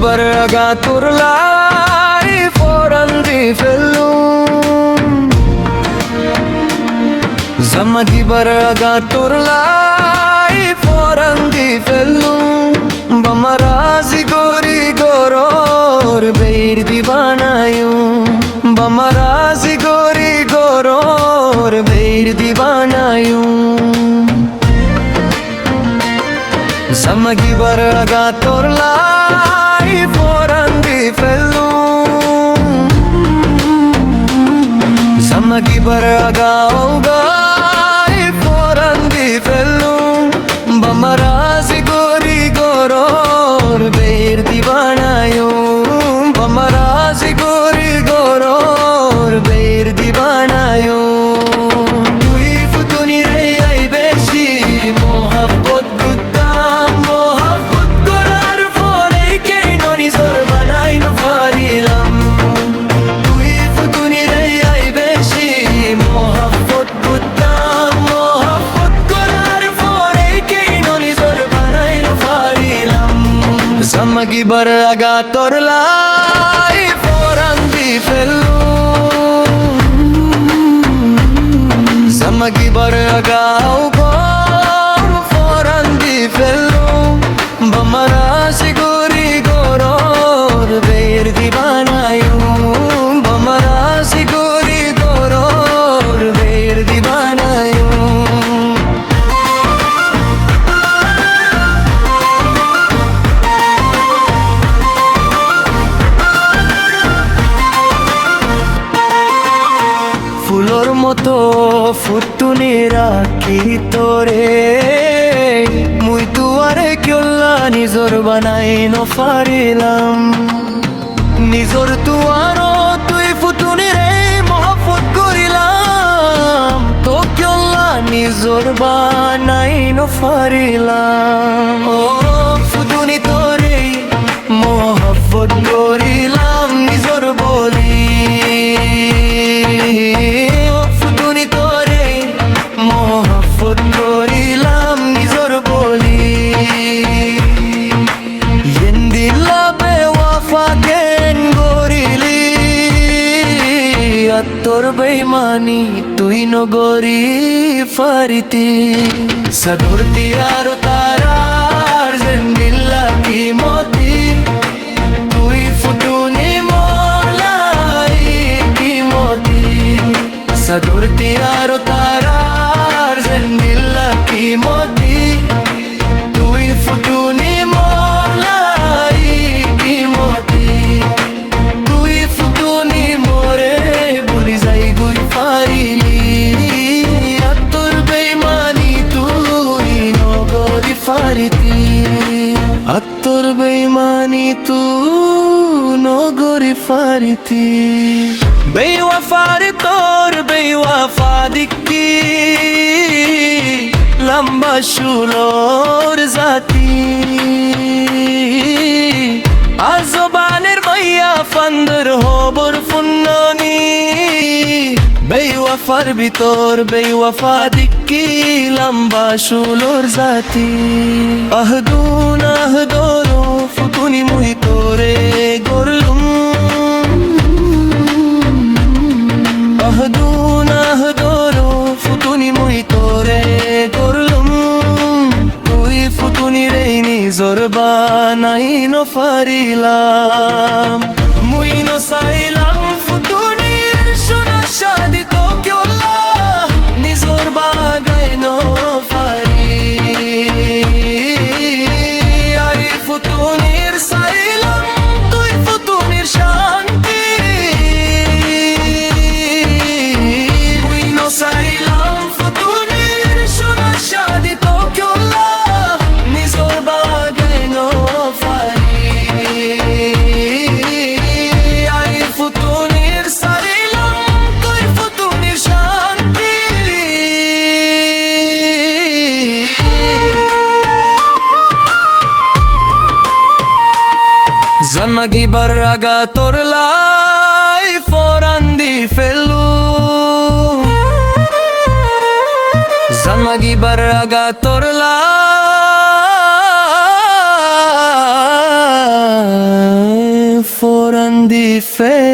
ಬರ್ಗ ತುರ್ಲಾಯಿ ಫೋರಂದಿ ಫೆಲ್ಲು ಜಮಗಿ ಬರ್ಗ ತುರ್ಲಾಯಿ ಫೋರಂದಿ ಫೆಲ್ಲು ಬಮರಾಜಿ গোরি গোরোর বের দিবানায়ু বমরাজি গোরি গোরোর বের দিবানায়ু Zamagi barga torlai forandi fellu Zamagi barga ogai forandi fellu Bamarazi gori goror beir divanayo Bamarazi gori goror beir divanayo Tui futuni rei ai beshi mohabbat Zamagi barga torlai forandi fellu Zamagi barga ugor forandi fellu Bamarazi gori goror beir divanayu Bamarazi gori goror beir divanayu floor মতো ফুটুনি রাখি তোরে মুই তুয়ারে কিয়লা নিজর বানাই নফারিলাম নিজর তুয়ারো তুই ফুটুনি রে মহব্বত করিলাম তো কিয়লা নিজর বানাই নফারিলাম ও ফুটুনি তোরে মহব্বত করিলাম নিজর বলি ফুটুনি তোরে মহব্বত করিলাম নিজর বলি এন্দিলা বেওয়াফা কেন গরিলি আত্তর বেইমানি তুই নগরি ফারিতি সদুরতি আর তারার জিন্দিল্লা কি মতি তুই ফুটুনি মোলাই কি মতি সদুরতি আর তারার জিন্দিল্লা কি মতি তুই ফুটুনি মোলাই কি মতি তুই ফুটুনি মোরে ভুলি যাই গুই ফারিলি আত্তর বেইমানি তুই নগরি ফারিতি আত্তর বেইমানি তুই নগরি ফারিতি বেওয়াফারে তোর বেওয়াফা দিকি লম্বা শুলোর জাতি আজবানের মাইয়া ফান্দর হবর ফুন্ননি বেওয়াফার ভিতর বেওয়াফা দিকি লম্বা শুলোর জাতি আহদুন আহদরো ফুটুনি মুই তোরে গরলুম আহদুন আহদরো ফুটুনি মুই তোরে গরলুম তুই ফুটুনি রে নিজর বানাই নফারিলাম মুই নসাইলাম ফুটুনির সোনা শাদি তো কিয়লা নিজর বাগাই নফারি আই ফুটুনির সাইলাম তুই ফুটুনির শান্তি মুই নসাইলাম ফুটুনির সোনা শাদি তো কিয়লা নিজর বাগাই নফারি আই ফুটুনির সাইলাম তুই ফুটুনির শান্তি Zamagi barga torlai forandi fellu Zamagi barga torlai fail